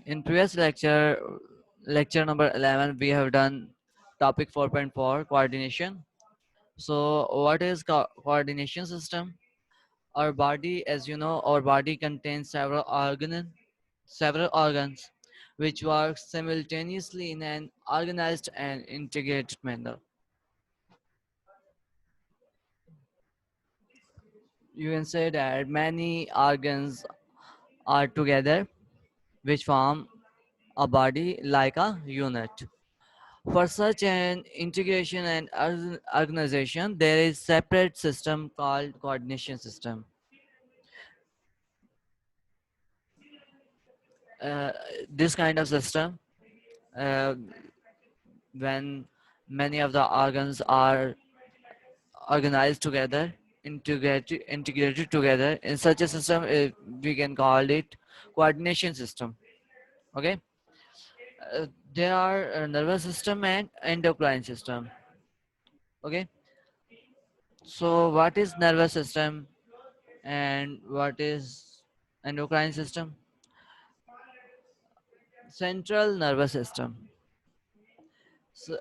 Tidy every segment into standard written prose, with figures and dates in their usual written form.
In previous lecture, lecture number 11, we have done topic 4.4 coordination. So, what is coordination system? Our body, as you know, our body contains several organs which work simultaneously in an organized and integrated manner. You can say that many organs are together which form a body like a unit. For such an integration and organization, there is separate system called coordination system. Uh, this kind of system, uh, when many of the organs are organized together, integrated together, in such a system, we can call it coordination system. Okay, uh, there are nervous system and endocrine system. Okay, so what is nervous system and what is endocrine system? Central nervous system. So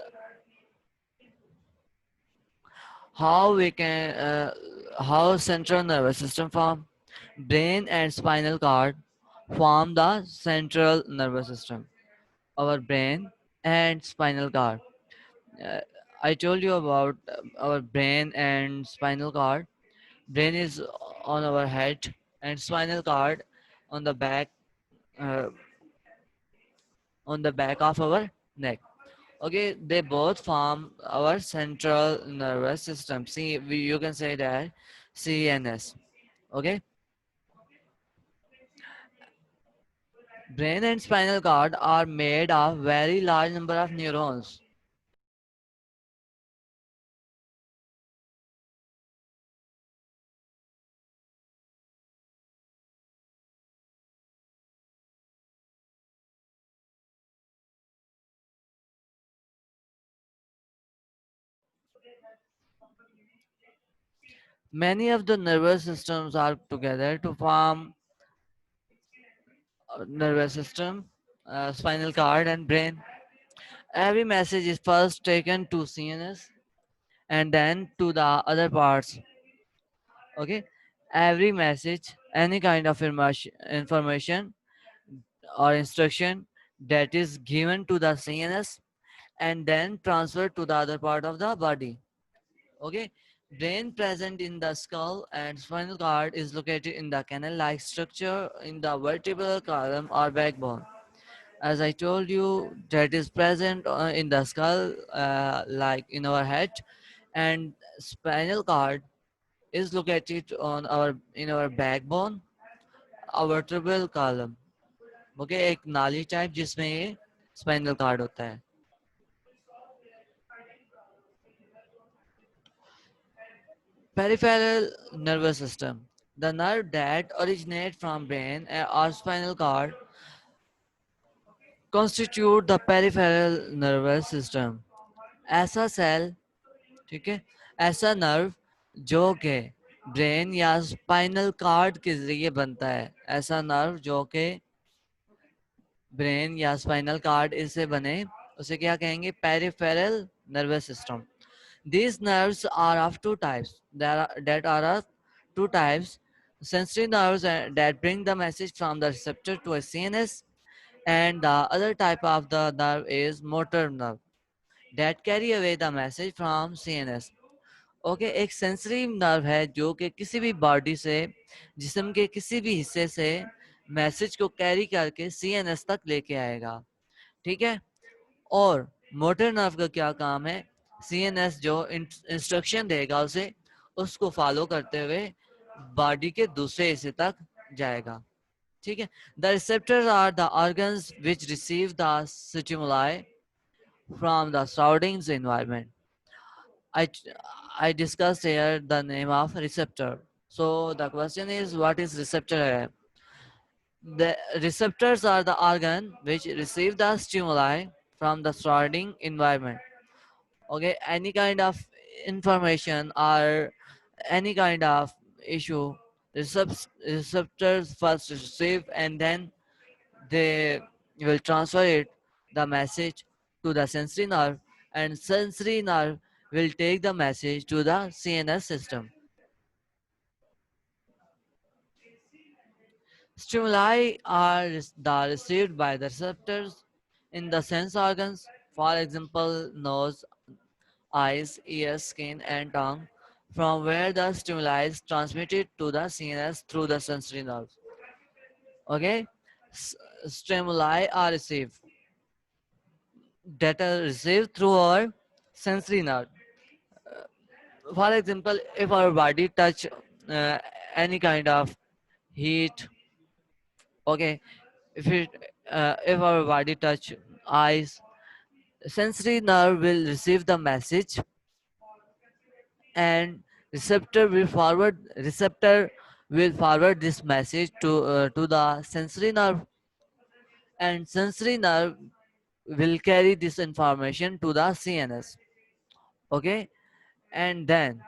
how we can how central nervous system form? Brain and spinal cord form the central nervous system. Our brain and spinal cord. Uh, I told you about our brain and spinal cord. Brain is on our head and spinal cord on the back, uh, on the back of our neck. Okay, they both form our central nervous system. See, you can say that CNS. Okay, brain and spinal cord are made of very large number of neurons. Many of the nervous systems are together to form nervous system, spinal cord, and brain. Every message is first taken to CNS and then to the other parts. Okay, every message, any kind of information or instruction that is given to the CNS and then transferred to the other part of the body. Okay, brain present in the skull and spinal cord is located in the canal-like structure in the vertebral column or backbone. As I told you, that is present in the skull, like in our head, and spinal cord is located on our in our backbone, our vertebral column. Okay एक नाली type जिसमें ये spinal cord होता है. Peripheral nervous system. The nerve that originate from brain or spinal cord constitute the peripheral nervous system. ऐसा cell, ठीक है, ऐसा नर्व जो कि ब्रेन या स्पाइनल कार्ड के जरिए बनता है, ऐसा नर्व जो कि ब्रेन या स्पाइनल कार्ड इससे बने, उसे क्या कहेंगे? Peripheral nervous system. These nerves are of two types. That are of two types. Sensory nerves that bring the message from the receptor to a CNS, and the other type of the nerve is motor nerve that carry away the message from CNS. Okay, एक sensory nerve है जो कि किसी भी body से, जिस्म के किसी भी हिस्से से मैसेज को कैरी करके सीएनएस तक लेके आएगा. ठीक है, और मोटर नर्व का क्या काम है? सीएनएस जो इंस्ट्रक्शन देगा उसे, उसको फॉलो करते हुए बॉडी के दूसरे हिस्से तक जाएगा. ठीक है, the receptors are the organs which receive the stimuli from the surrounding एनवायरनमेंट. I I discussed here the name of receptor. So the question is, what is receptor here? The receptors are the organ which receive the stimuli from the surrounding environment. Okay, any kind of information or any kind of issue, receptors first receive and then they will transfer it the message to the sensory nerve, and sensory nerve will take the message to the CNS system. Stimuli are received by the receptors in the sense organs, for example, nose, eyes, ears, skin, and tongue, from where the stimuli is transmitted to the CNS through the sensory nerves. Okay, S- stimuli are received that are received through our sensory nerve. For example, if our body touch any kind of heat, okay, if our body touch eyes, sensory nerve will receive the message, and receptor will forward this message to the sensory nerve, and sensory nerve will carry this information to the CNS. Okay, and then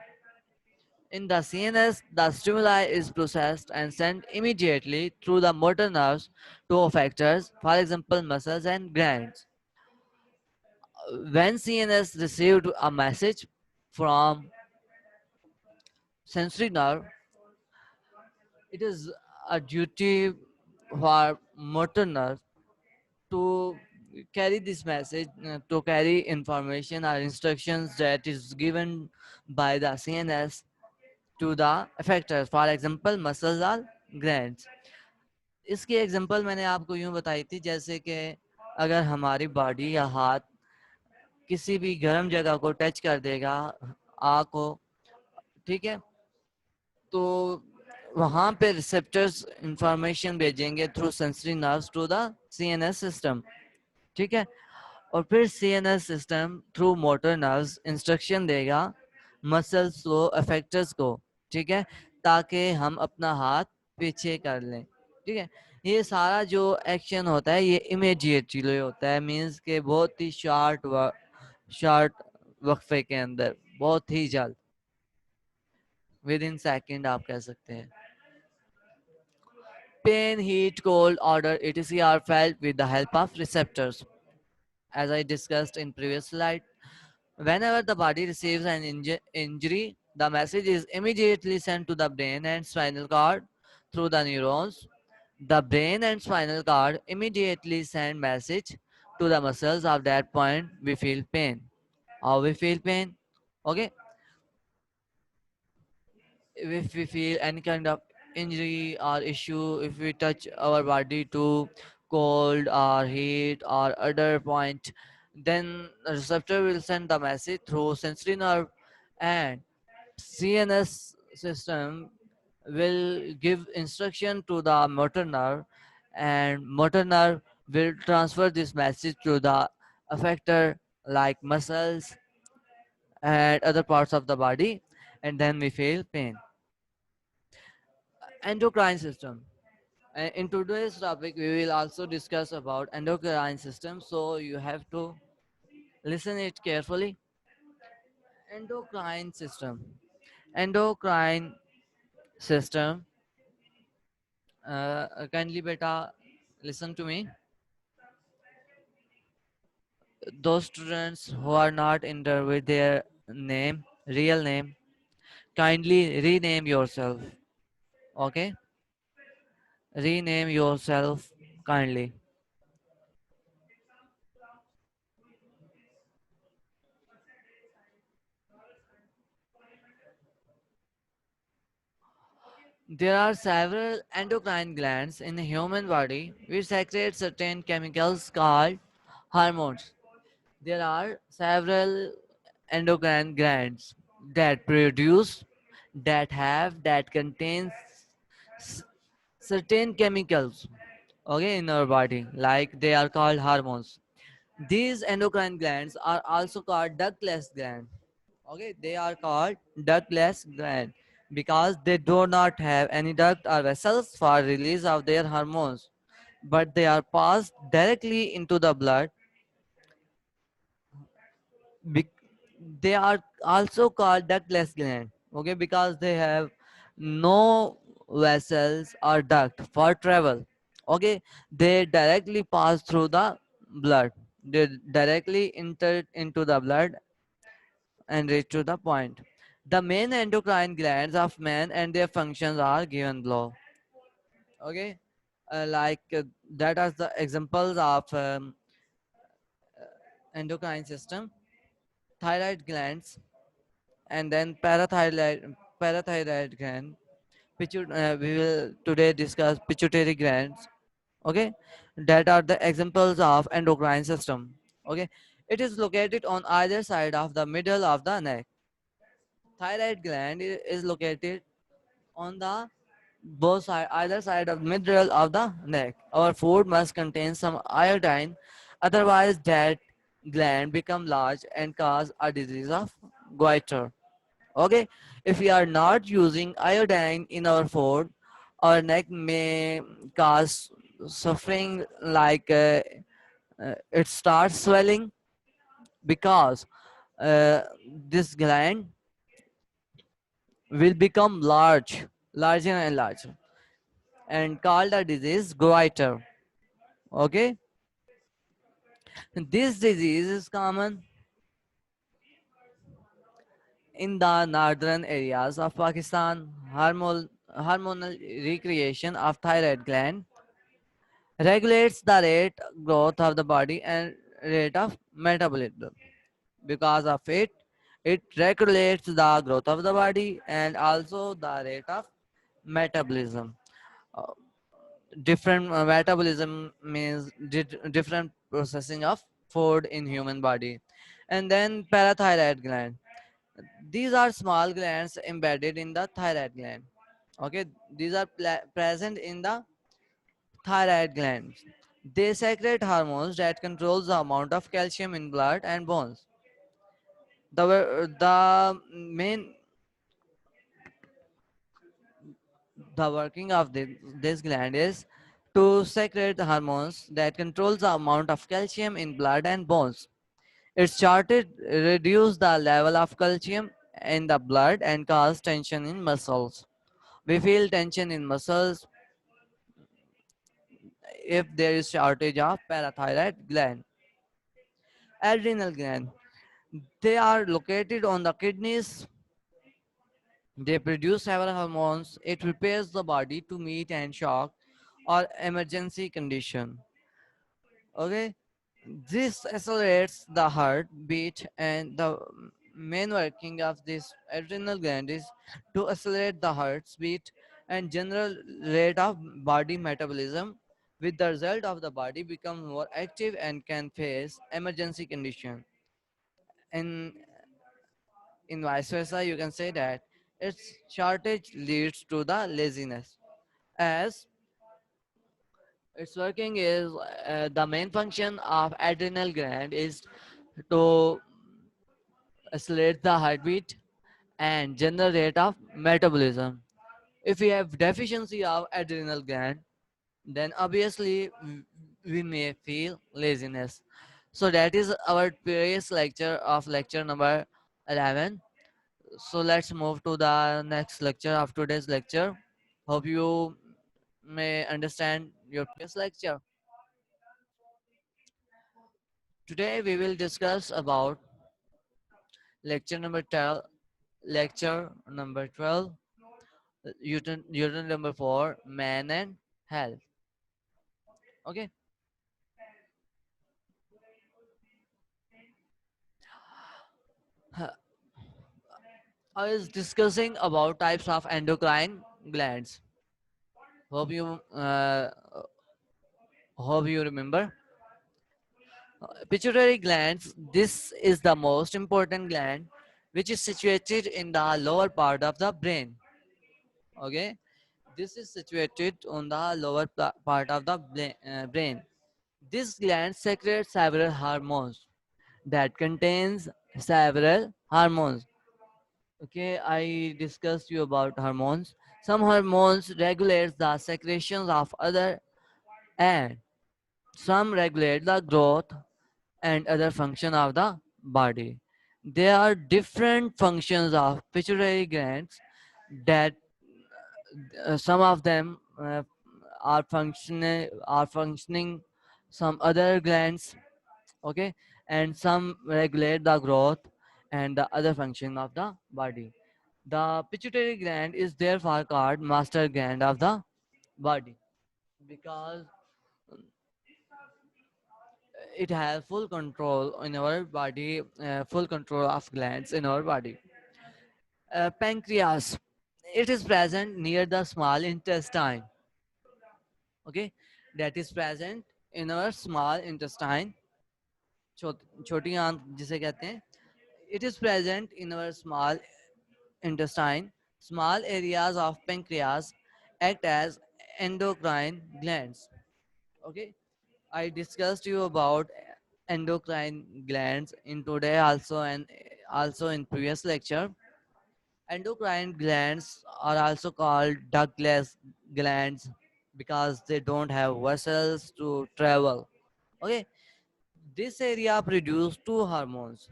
in the CNS, the stimuli is processed and sent immediately through the motor nerves to effectors, for example, muscles and glands. When CNS received a message from sensory nerve, it is a duty for motor nerve to carry this message, to carry information or instructions that is given by the CNS to the effectors, for example, muscles or glands. इसकी example मैंने आपको यूं बताई थी जैसे कि अगर हमारी बॉडी या हाथ किसी भी गर्म जगह को टच कर देगा, आँख को, ठीक है, तो वहाँ पे रिसेप्टर्स इंफॉर्मेशन भेजेंगे through sensory nerves to the CNS system, ठीक है, और फिर CNS system through motor nerves instruction देगा मसल्स को, अफेक्टर्स को, ठीक है, ताकि हम अपना हाथ पीछे कर लें, ठीक है। ये सारा जो एक्शन होता है ये इमीडिएटली होता है, मींस के बहुत ही शॉर्ट वक्फे के अंदर, बहुत ही जल्द, विद इन सेकेंड आप कह सकते हैं। Pain, heat, cold, odor, etc. are felt with the help of receptors. As I discussed in previous slide, whenever the body receives an injury, the message is immediately sent to the brain and spinal cord through the neurons. The brain and spinal cord immediately send message to the muscles. Of that point, we feel pain. How we feel pain? Okay, if we feel any kind of injury or issue, if we touch our body to cold or heat or other point, then the receptor will send the message through sensory nerve, and CNS system will give instruction to the motor nerve, and motor nerve will transfer this message to the effector like muscles and other parts of the body, and then we feel pain. Endocrine system. In today's topic, we will also discuss about endocrine system. So you have to listen it carefully. Endocrine system. Endocrine system. Kindly, beta, listen to me. Those students who are not enter with their name, real name, kindly rename yourself. Okay, rename yourself kindly. There are several endocrine glands in the human body which secrete certain chemicals called hormones. There are several endocrine glands that produce, that contains s- certain chemicals, okay, in our body, like they are called hormones. These endocrine glands are also called ductless glands. Okay, they are called ductless gland because they do not have any duct or vessels for release of their hormones, but they are passed directly into the blood. bec- they are also called ductless gland, okay, because they have no vessels or duct for travel. Okay, they directly pass through the blood. They directly enter into the blood and reach to the point. The main endocrine glands of man and their functions are given below. Okay, that are the examples of endocrine system: thyroid glands, and then parathyroid gland. We will today discuss pituitary glands. Okay, that are the examples of endocrine system. Okay, it is located on either side of the middle of the neck. Thyroid gland is located on the both side, either side of middle of the neck. Our food must contain some iodine, otherwise that gland become large and cause a disease of goiter. Okay, if we are not using iodine in our food, our neck may cause suffering it starts swelling because uh, this gland will become larger and larger, and called a disease goiter. Okay, this disease is common in the northern areas of Pakistan. Hormonal recreation of thyroid gland regulates the rate growth of the body and rate of metabolism. Because of it, it regulates the growth of the body and also the rate of metabolism. Uh, Different metabolism means different processing of food in human body. And then parathyroid gland. These are small glands embedded in the thyroid gland. Okay, these are present in the thyroid glands. They secrete hormones that controls the amount of calcium in blood and bones. The main the working of this gland is to secrete hormones that controls the amount of calcium in blood and bones. It started reduce the level of calcium in the blood and cause tension in muscles. We feel tension in muscles if there is shortage of parathyroid gland. Adrenal gland. They are located on the kidneys. They produce several hormones. It prepares the body to meet and shock or emergency condition. Okay, this accelerates the heartbeat, and the main working of this adrenal gland is to accelerate the heartbeat and general rate of body metabolism, with the result of the body become more active and can face emergency condition. In vice versa, you can say that its shortage leads to the laziness, as its working is the main function of adrenal gland is to accelerate the heartbeat and general rate of metabolism. If we have deficiency of adrenal gland, then obviously we may feel laziness. So that is our previous lecture of lecture number 11. So let's move to the next lecture of today's lecture. Hope you may understand your previous lecture. Today we will discuss about lecture number 12, unit number 4, man and health. Okay. I was discussing about types of endocrine glands. Hope you remember. Pituitary glands. This is the most important gland, which is situated in the lower part of the brain. Okay, this is situated on the lower part of the brain. This gland secretes several hormones that contains several hormones. Okay, I discussed you about hormones. Some hormones regulate the secretions of other, and some regulate the growth and other function of the body. There are different functions of pituitary glands that some of them are functioning some other glands, okay, and some regulate the growth and the other function of the body. The pituitary gland is therefore called master gland of the body because it has full control in our body, full control of glands in our body. Pancreas, it is present near the small intestine, okay, that is present in our small intestine, छोटी आंत जिसे कहते हैं. It is present in our small intestine. Small areas of pancreas act as endocrine glands. Okay, I discussed you about endocrine glands in today also and also in previous lecture. Endocrine glands are also called ductless glands because they don't have vessels to travel. Okay, this area produce two hormones.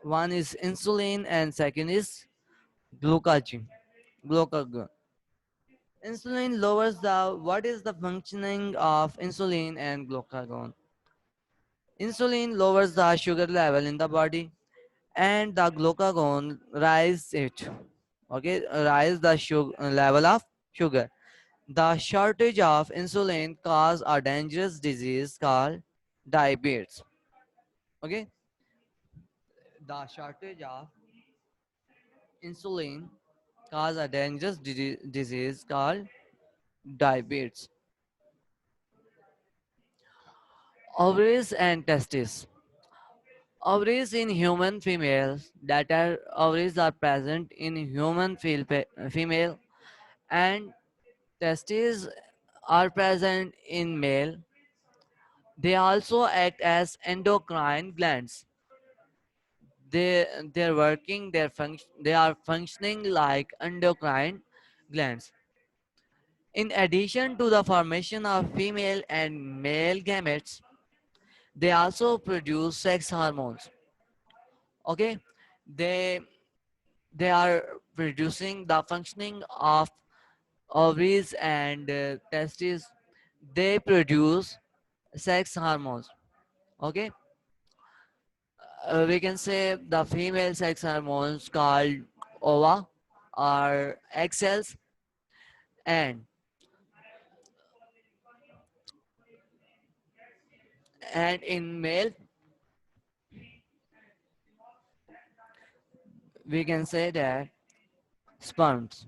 One is insulin and second is glucagon. Glucagon. Insulin lowers the what is the functioning of insulin and glucagon? Insulin lowers the sugar level in the body and the glucagon rise it. Okay, rise the sugar level of sugar. The shortage of insulin cause a dangerous disease called diabetes. Okay, the shortage of insulin cause a dangerous disease called diabetes. Ovaries and testes. Ovaries in human females, that are ovaries are present in human female, and testes are present in male. They also act as endocrine glands. They're working they are functioning like endocrine glands. In addition to the formation of female and male gametes, they also produce sex hormones. Okay, they they are producing the functioning of ovaries and testes. They produce sex hormones. Okay, we can say the female sex hormones called ova or egg cells, and in male we can say that sperms.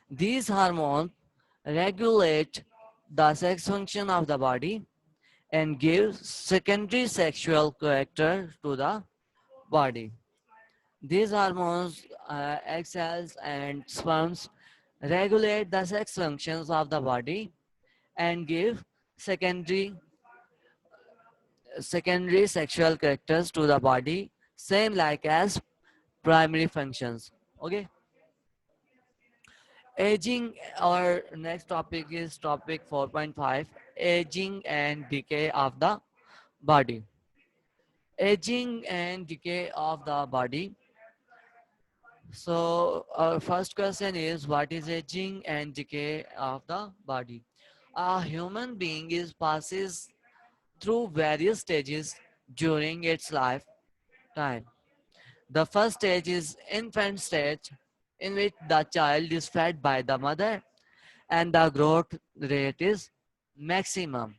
These hormones regulate the sex function of the body and give secondary sexual character to the body. These hormones, egg cells and sperms, regulate the sex functions of the body and give secondary secondary sexual characters to the body, same like as primary functions. Okay. Aging. Our next topic is topic 4.5. Aging and decay of the body. Aging and decay of the body. So our first question is, what is aging and decay of the body? A human being is passes through various stages during its lifetime. The first stage is infant stage, in which the child is fed by the mother and the growth rate is maximum.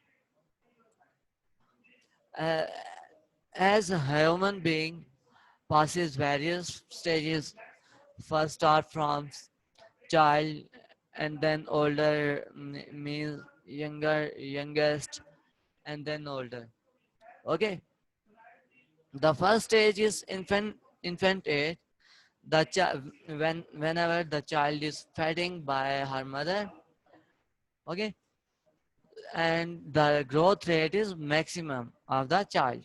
Uh, as a human being passes various stages, first start from child and then older, means youngest, and then older. Okay, the first stage is infant age. Whenever the child is feeding by her mother, okay, and the growth rate is maximum of the child.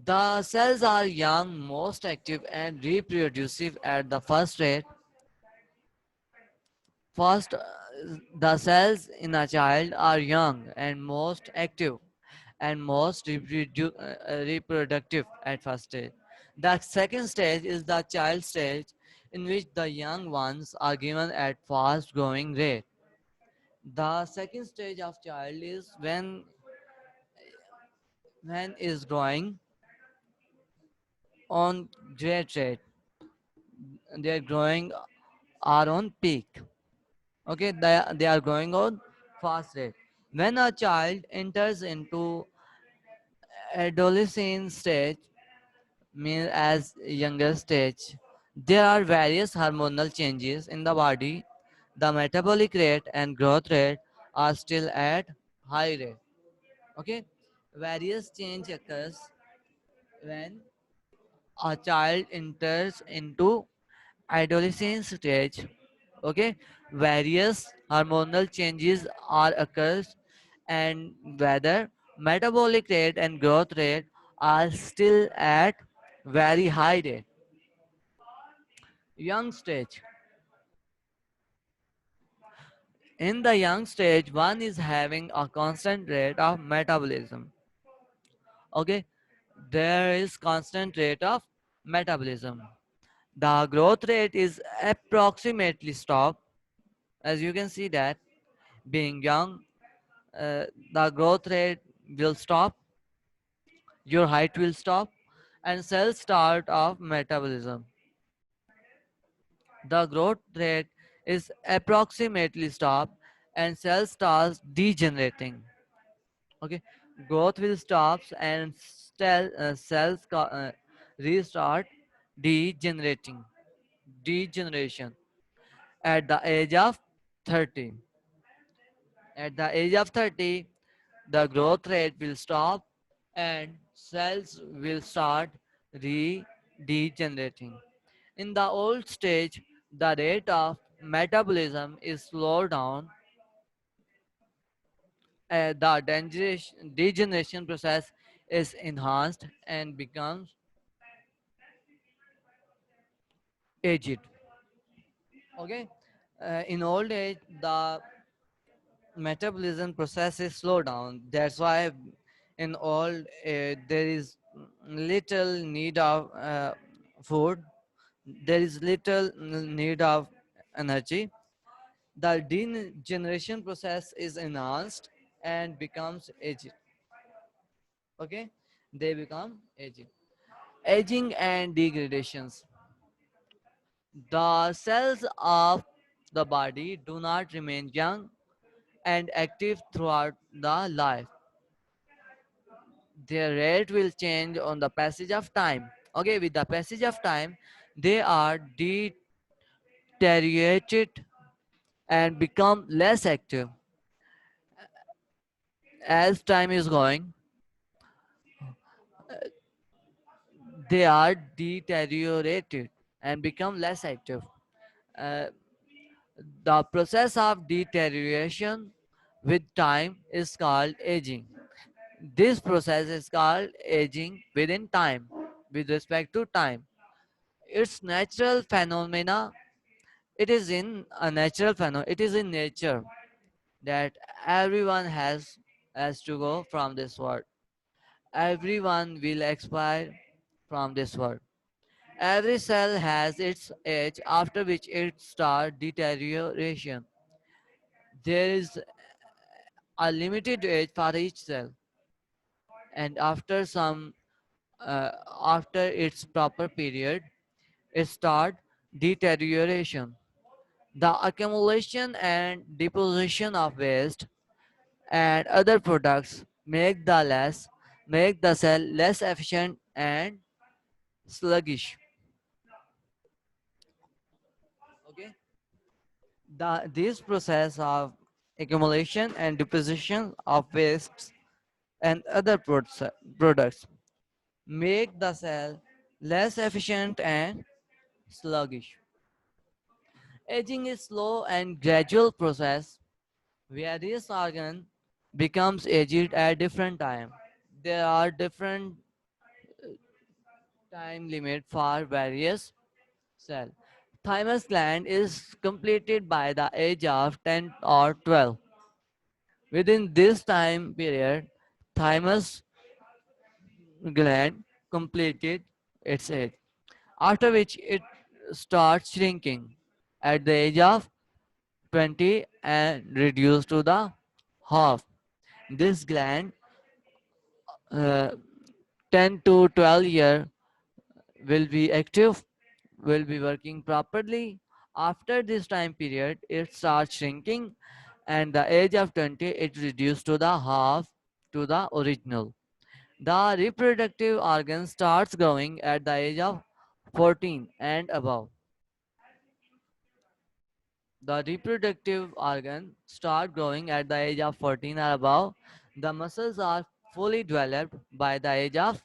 The cells are young, most active and reproducive at the first rate. First, the cells in a child are young and most active and most reproductive at first stage. The second stage is the child stage, in which the young ones are given at fast growing rate. The second stage of child is when is growing on great rate. They are growing are on peak. Okay, they are growing on fast rate. When a child enters into adolescent stage, mean as younger stage, there are various hormonal changes in the body. The metabolic rate and growth rate are still at high rate. Okay, various change occurs when a child enters into adolescent stage. Okay, various hormonal changes are occurs, and whether metabolic rate and growth rate are still at very high rate. Young stage. In the young stage, one is having a constant rate of metabolism. Okay, there is constant rate of metabolism. The growth rate is approximately stop. As you can see that being young, the growth rate will stop, your height will stop, and cell start of metabolism. The growth rate is approximately stop, and cell starts degenerating. Okay, growth will stop and cells restart degenerating degeneration at the age of 30. At the age of 30, the growth rate will stop and cells will start degenerating. In the old stage, the rate of metabolism is slowed down. The degeneration process is enhanced and becomes aged. Okay, in old age, the metabolism process is slowed down. That's why in old there is little need of food. There is little need of energy. The degeneration process is enhanced and becomes aged. Okay, they become aging. Aging and degradations. The cells of the body do not remain young and active throughout the life. Their rate will change on the passage of time. Okay, with the passage of time, they are deteriorated and become less active. As time is going, they are deteriorated and become less active. Uh, the process of deterioration with time is called aging. This process is called aging within time, with respect to time. It's natural phenomena. It is in a natural phenomenon. It is in nature that everyone has to go from this world. Everyone will expire from this world. Every cell has its age after which it starts deterioration. There is a limited age for each cell, and uh, after its proper period, it start deterioration. The accumulation and deposition of waste and other products make the cell less efficient and sluggish. Okay, this process of accumulation and deposition of wastes and other products make the cell less efficient and sluggish. Aging is slow and gradual process where this organ becomes aged at different time. There are different time limit for various cell. Thymus gland is completed by the age of 10 or 12. Within this time period, thymus gland completed its age, after which it starts shrinking at the age of 20 and reduced to the half. This gland, uh, 10 to 12 year, will be active, will be working properly. After this time period, it starts shrinking, and the age of 20, it reduced to the half to the original. The reproductive organ starts growing at the age of 14 and above. The reproductive organ start growing at the age of 14 or above. The muscles are fully developed by the age of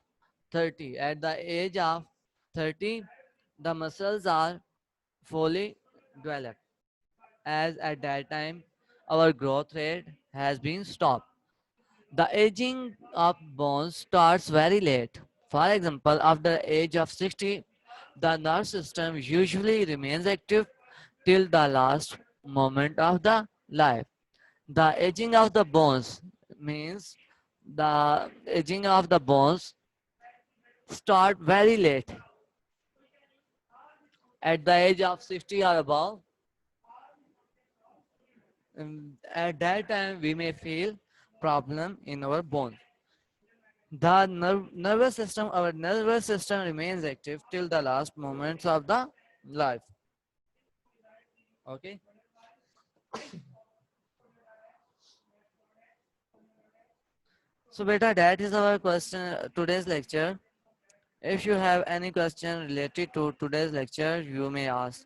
30. At the age of 30, the muscles are fully developed, as at that time our growth rate has been stopped. The aging of bones starts very late. For example, after the age of 60, the nerve system usually remains active till the last moment of the life. The aging of the bones means the aging of the bones start very late. At the age of 60 or above, at that time we may feel problem in our bones. The nervous system, our nervous system remains active till the last moments of the life. Okay. So beta, that is our question today's lecture. If you have any question related to today's lecture, you may ask.